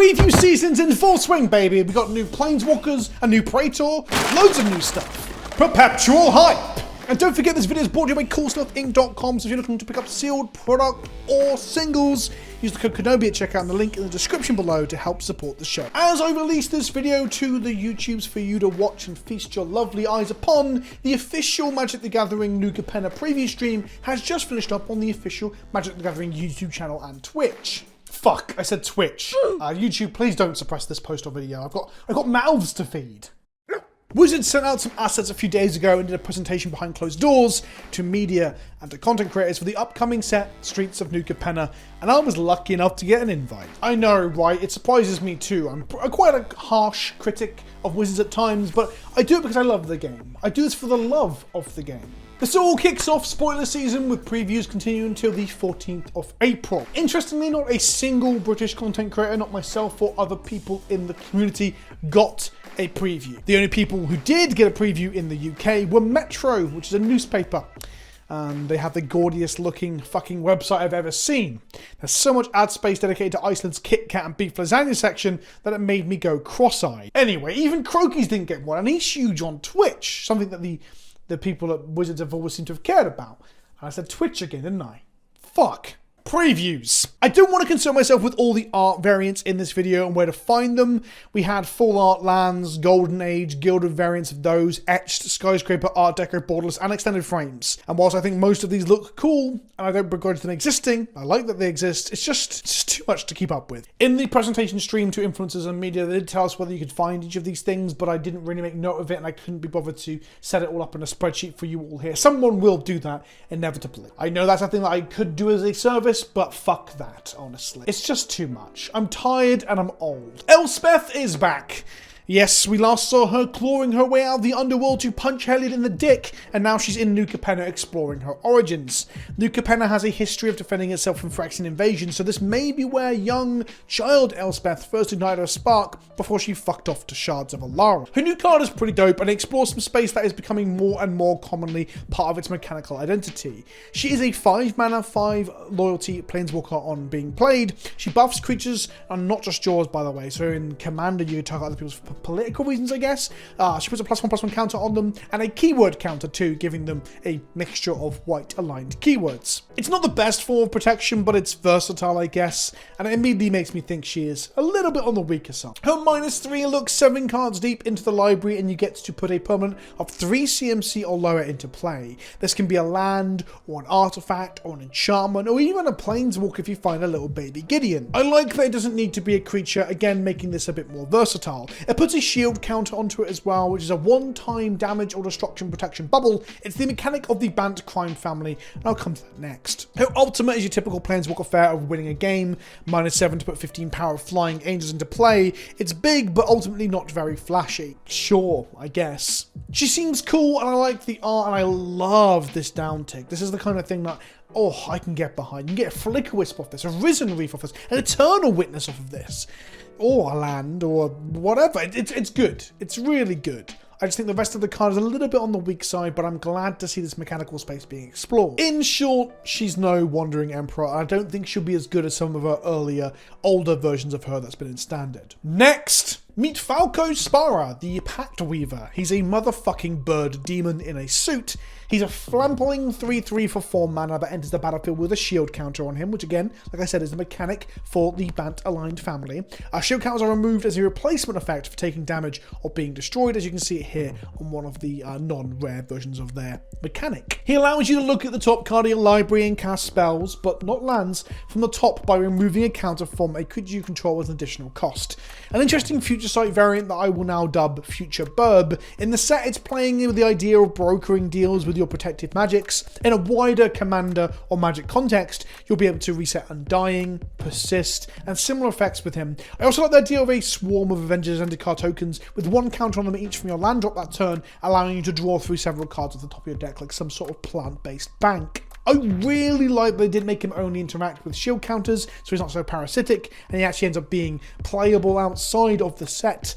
Preview season's in full swing, baby. We got new Planeswalkers, a new Praetor, loads of new stuff. Perpetual hype! And don't forget this video is brought to you by CoolStuffInc.com, so if you're looking to pick up sealed product or singles, use the code Kenobi at checkout and the link in the description below to help support the show. As I release this video to the YouTubes for you to watch and feast your lovely eyes upon, the official Magic the Gathering new Capenna preview stream has just finished up on the official Magic the Gathering YouTube channel and Twitch. Fuck, I said Twitch. YouTube, please don't suppress this post or video. I've got mouths to feed. Wizards sent out some assets a few days ago and did a presentation behind closed doors to media and to content creators for the upcoming set, Streets of New Capenna, and I was lucky enough to get an invite. I know, right? It surprises me too. I'm quite a harsh critic of Wizards at times, but I do it because I love the game. I do this for the love of the game. This all kicks off spoiler season with previews continuing until the 14th of April. Interestingly, not a single British content creator, not myself or other people in the community, got a preview. The only people who did get a preview in the UK were Metro, which is a newspaper. And they have the gaudiest looking fucking website I've ever seen. There's so much ad space dedicated to Iceland's Kit Kat and Beef Lasagna section that it made me go cross-eyed. Anyway, even Croaky's didn't get one, and he's huge on Twitch, something that the people at Wizards have always seemed to have cared about. And I said Twitch again, didn't I? Fuck. Previews. I don't want to concern myself with all the art variants in this video and where to find them. We had full art lands, golden age, gilded variants of those, etched, skyscraper, art deco, borderless, and extended frames. And whilst I think most of these look cool, and I don't begrudge them existing, I like that they exist, it's just too much to keep up with. In the presentation stream to influencers and media, they did tell us whether you could find each of these things, but I didn't really make note of it and I couldn't be bothered to set it all up in a spreadsheet for you all here. Someone will do that, inevitably. I know that's something that I could do as a service, but fuck that, honestly. It's just too much. I'm tired and I'm old. Elspeth is back. Yes, we last saw her clawing her way out of the underworld to punch Heliod in the dick, and now she's in New Capenna exploring her origins. New Capenna has a history of defending itself from Phyrexian invasion, so this may be where young child Elspeth first ignited her spark before she fucked off to Shards of Alara. Her new card is pretty dope and explores some space that is becoming more and more commonly part of its mechanical identity. She is a 5 mana, 5 loyalty planeswalker on being played. She buffs creatures, and not just yours, by the way, so in Commander you can target other people's political reasons, I guess. She puts a +1/+1 counter on them and a keyword counter too, giving them a mixture of white aligned keywords. It's not the best form of protection, but it's versatile, I guess, and it immediately makes me think she is a little bit on the weaker side. Her -3 looks 7 cards deep into the library and you get to put a permanent of 3 CMC or lower into play. This can be a land, or an artifact, or an enchantment, or even a planeswalker if you find a little baby Gideon. I like that it doesn't need to be a creature, again making this a bit more versatile. It puts a shield counter onto it as well, which is a one-time damage or destruction protection bubble. It's the mechanic of the Bant crime family, and I'll come to that next. Her ultimate is your typical planeswalker fare of winning a game, -7 to put 15 power of flying angels into play. It's big, but ultimately not very flashy. Sure, I guess. She seems cool, and I like the art, and I love this down tick. This is the kind of thing that, oh, I can get behind. You can get a Flicker Wisp off this, a Risen Reef off this, an Eternal Witness off of this, or a land, or whatever. It's good. It's really good. I just think the rest of the card is a little bit on the weak side, but I'm glad to see this mechanical space being explored. In short, she's no Wandering Emperor, and I don't think she'll be as good as some of her earlier, older versions of her that's been in Standard. Next! Meet Falco Spara, the Pact Weaver. He's a motherfucking bird demon in a suit. He's a flampling 3/3 for 4 mana that enters the battlefield with a shield counter on him, which again, like I said, is the mechanic for the Bant-aligned family. Shield counters are removed as a replacement effect for taking damage or being destroyed, as you can see it here on one of the non-rare versions of their mechanic. He allows you to look at the top card of your library and cast spells, but not lands, from the top by removing a counter from a creature you control as an additional cost. An interesting future sight variant that I will now dub Future Burb. In the set, it's playing with the idea of brokering deals with your protective magics. In a wider Commander or Magic context, you'll be able to reset Undying, Persist, and similar effects with him. I also like the idea of a swarm of Avengers and card tokens with 1 counter on them each from your land drop that turn, allowing you to draw through several cards off the top of your deck like some sort of plant-based bank. I really like that they did make him only interact with shield counters, so he's not so parasitic, and he actually ends up being playable outside of the set.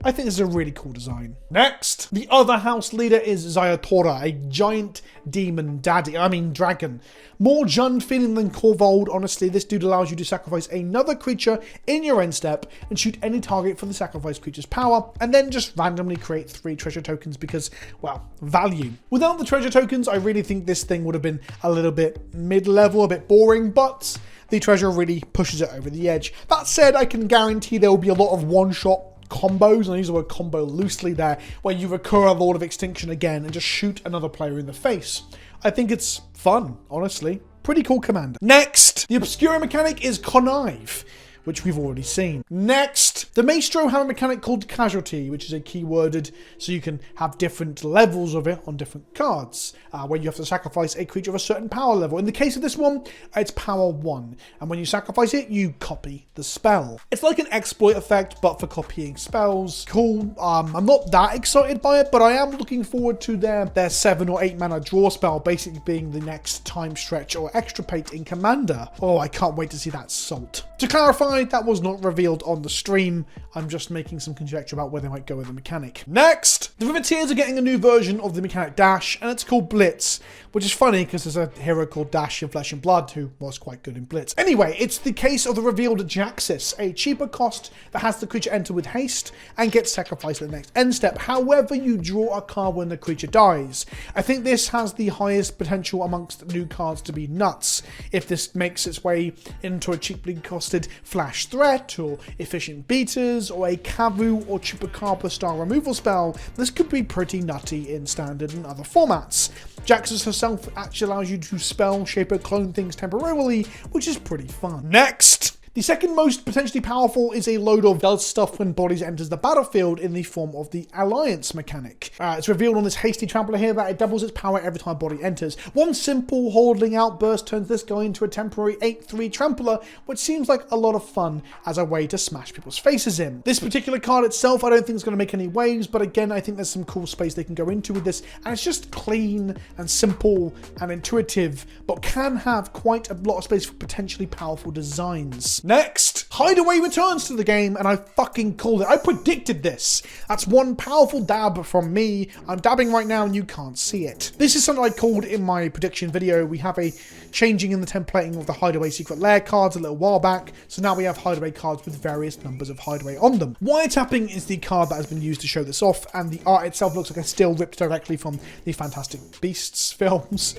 I think this is a really cool design. Next, the other house leader is Zayatora, a giant demon dragon. More Jund feeling than Korvold. Honestly, this dude allows you to sacrifice another creature in your end step and shoot any target for the sacrificed creature's power, and then just randomly create 3 treasure tokens because, well, value. Without the treasure tokens, I really think this thing would have been a little bit mid-level, a bit boring, but the treasure really pushes it over the edge. That said, I can guarantee there will be a lot of one-shot combos, and I use the word combo loosely there, where you recur a Lord of Extinction again and just shoot another player in the face. I think it's fun, honestly. Pretty cool commander. Next, the Obscura mechanic is Connive, which we've already seen. Next, the Maestro have a mechanic called Casualty, which is a keyworded, so you can have different levels of it on different cards, where you have to sacrifice a creature of a certain power level. In the case of this one, it's power 1, and when you sacrifice it, you copy the spell. It's like an exploit effect, but for copying spells. Cool. I'm not that excited by it, but I am looking forward to their 7 or 8 mana draw spell, basically being the next time stretch or extirpate in Commander. Oh, I can't wait to see that salt. To clarify, that was not revealed on the stream. I'm just making some conjecture about where they might go with the mechanic. Next, the Riveteers are getting a new version of the mechanic Dash, and it's called Blitz, which is funny because there's a hero called Dash in Flesh and Blood who was quite good in Blitz. Anyway, it's the case of the revealed Jaxis, a cheaper cost that has the creature enter with haste and gets sacrificed at the next end step. However, you draw a card when the creature dies. I think this has the highest potential amongst new cards to be nuts. If this makes its way into a cheaply costed Flash Threat, or Efficient Beaters, or a Kavu or Chupacabra style removal spell, this could be pretty nutty in Standard and other formats. Jaxis herself actually allows you to spell, shape, or clone things temporarily, which is pretty fun. Next! The second most potentially powerful is a load of does stuff when bodies enters the battlefield in the form of the Alliance mechanic. It's revealed on this hasty trampler here that it doubles its power every time a body enters. One simple holding outburst turns this guy into a temporary 8/3 trampler, which seems like a lot of fun as a way to smash people's faces in. This particular card itself I don't think is going to make any waves, but again I think there's some cool space they can go into with this, and it's just clean and simple and intuitive, but can have quite a lot of space for potentially powerful designs. Next, Hideaway returns to the game, and I fucking called it. I predicted this. That's one powerful dab from me. I'm dabbing right now and you can't see it. This is something I called in my prediction video. We have a changing in the templating of the Hideaway Secret Lair cards a little while back, so now we have Hideaway cards with various numbers of Hideaway on them. Wiretapping is the card that has been used to show this off, and the art itself looks like a still ripped directly from the Fantastic Beasts films.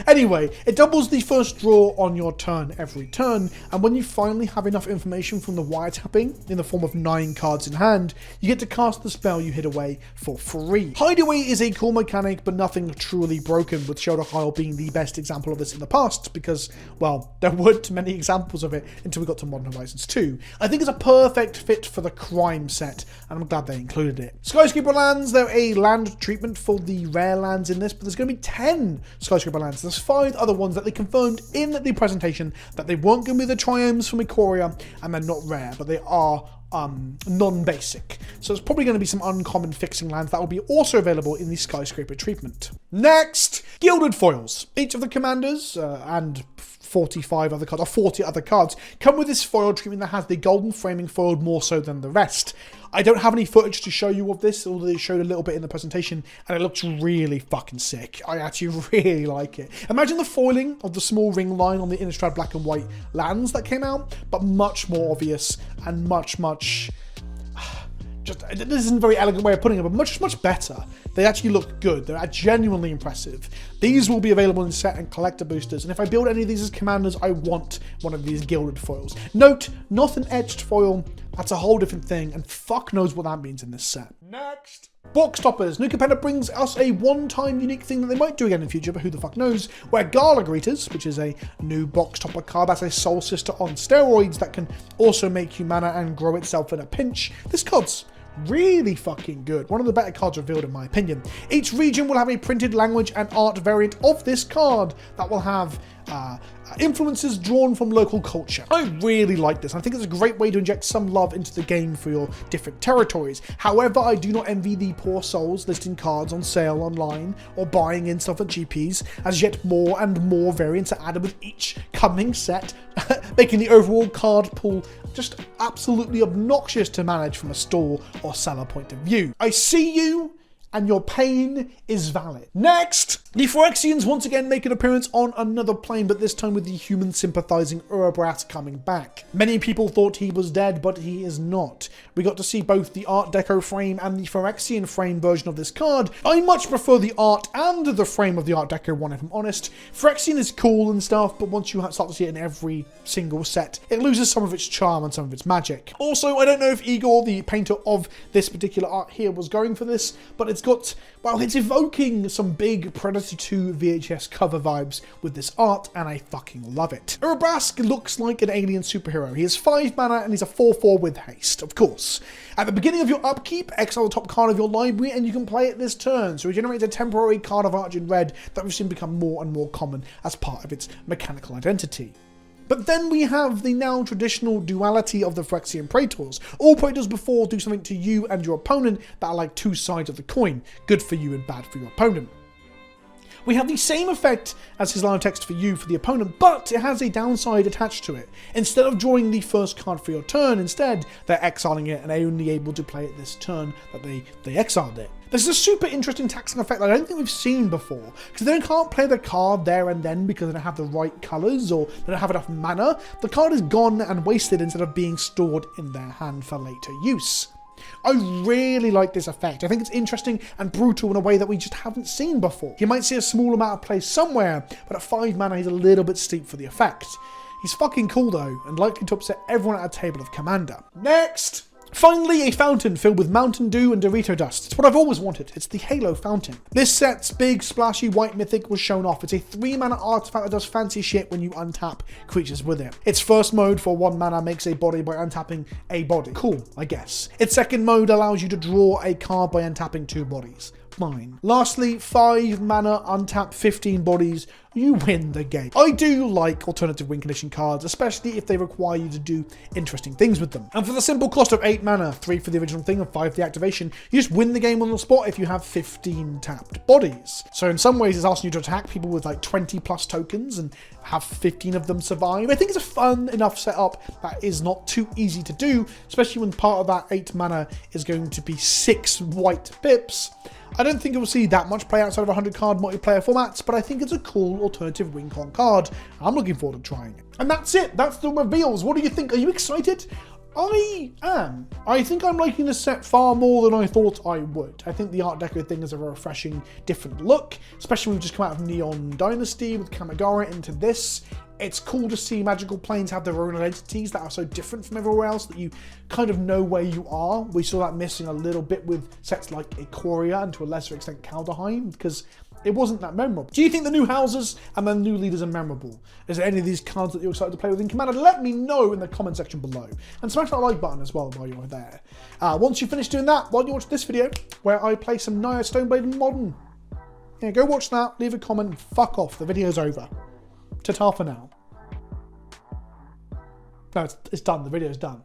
Anyway, it doubles the first draw on your turn every turn, and when you finally have enough information from the wiretapping in the form of 9 cards in hand, you get to cast the spell you hid away for free. Hideaway is a cool mechanic, but nothing truly broken, with Shelter Isle being the best example of this in the past, because, well, there weren't many examples of it until we got to Modern Horizons 2. I think it's a perfect fit for the crime set, and I'm glad they included it. Skyscraper lands, they're a land treatment for the rare lands in this, but there's going to be 10 Skyscraper lands. There's 5 other ones that they confirmed in the presentation that they weren't going to be the Triomes from Ikoria, and they're not rare, but they are non-basic. So there's probably going to be some uncommon fixing lands that will be also available in the Skyscraper treatment. Next, Gilded foils. Each of the commanders and 45 other cards, or 40 other cards, come with this foil treatment that has the golden framing foiled more so than the rest. I don't have any footage to show you of this, although they showed a little bit in the presentation, and it looks really fucking sick. I actually really like it. Imagine the foiling of the small ring line on the Innistrad black and white lands that came out, but much more obvious and much this isn't a very elegant way of putting it, but much better. They actually look good. They're genuinely impressive. These will be available in set and collector boosters, and if I build any of these as commanders, I want one of these Gilded foils. Note, not an edged foil. That's a whole different thing, and fuck knows what that means in this set. Next, box toppers. New Capenna brings us a one-time unique thing that they might do again in the future, but who the fuck knows, where Gala Greeters, which is a new box topper card that's a soul sister on steroids that can also make you mana and grow itself in a pinch. This card's really fucking good. One of the better cards revealed in my opinion. Each region will have a printed language and art variant of this card that will have influences drawn from local culture. I really like this. I think it's a great way to inject some love into the game for your different territories. However, I do not envy the poor souls listing cards on sale online or buying in stuff at GPs, as yet more and more variants are added with each coming set, making the overall card pool just absolutely obnoxious to manage from a store or seller point of view. I see you, and your pain is valid. Next, the Phyrexians once again make an appearance on another plane, but this time with the human sympathizing Urabrask coming back. Many people thought he was dead, but he is not. We got to see both the Art Deco frame and the Phyrexian frame version of this card. I much prefer the art and the frame of the Art Deco one, if I'm honest. Phyrexian is cool and stuff, but once you start to see it in every single set, it loses some of its charm and some of its magic. Also, I don't know if Igor, the painter of this particular art here, was going for this, but it's got, well, it's evoking some big Predator 2 VHS cover vibes with this art, and I fucking love it. Urabrask looks like an alien superhero. He has 5 mana and he's a 4/4 with haste, of course. At the beginning of your upkeep, exile the top card of your library and you can play it this turn, so it generates a temporary card of Arch in red that will soon become more and more common as part of its mechanical identity. But then we have the now traditional duality of the Phyrexian Praetors. All Praetors before do something to you and your opponent that are like two sides of the coin, good for you and bad for your opponent. We have the same effect as his line of text for you for the opponent, but it has a downside attached to it. Instead of drawing the first card for your turn, instead they're exiling it and only able to play it this turn that they exiled it. This is a super interesting taxing effect that I don't think we've seen before, because they can't play the card there and then because they don't have the right colours or they don't have enough mana. The card is gone and wasted instead of being stored in their hand for later use. I really like this effect. I think it's interesting and brutal in a way that we just haven't seen before. You might see a small amount of play somewhere, but at 5 mana he's a little bit steep for the effect. He's fucking cool though, and likely to upset everyone at a table of Commander. Next! Finally, a fountain filled with Mountain Dew and Dorito dust. It's what I've always wanted. It's the Halo fountain. This set's big, splashy white mythic was shown off. It's a 3 mana artifact that does fancy shit when you untap creatures with it. Its first mode for 1 mana makes a body by untapping a body. Cool, I guess. Its second mode allows you to draw a card by untapping 2 bodies. Fine. Lastly, 5 mana, untap 15 bodies, you win the game. I do like alternative win condition cards, especially if they require you to do interesting things with them. And for the simple cost of 8 mana, 3 for the original thing and 5 for the activation, you just win the game on the spot if you have 15 tapped bodies. So in some ways it's asking you to attack people with like 20 plus tokens and have 15 of them survive. I think it's a fun enough setup that is not too easy to do, especially when part of that 8 mana is going to be 6 white pips. I don't think it will see that much play outside of 100 card multiplayer formats, but I think it's a cool alternative win con card. I'm looking forward to trying it. And that's it. That's the reveals. What do you think? Are you excited? I am. I think I'm liking this set far more than I thought I would. I think the Art Deco thing is a refreshing, different look, especially when we've just come out of Neon Dynasty with Kamigawa into this. It's cool to see magical planes have their own identities that are so different from everywhere else that you kind of know where you are. We saw that missing a little bit with sets like Ikoria and to a lesser extent Kaldheim, because it wasn't that memorable. Do you think the new houses and the new leaders are memorable? Is there any of these cards that you're excited to play with in Commander? Let me know in the comment section below. And smash that like button as well while you're there. Once you finish doing that, why don't you watch this video where I play some Naya Stoneblade in Modern? Yeah, go watch that, leave a comment, and fuck off. The video's over. Ta-ta for now. No, it's done. The video's done.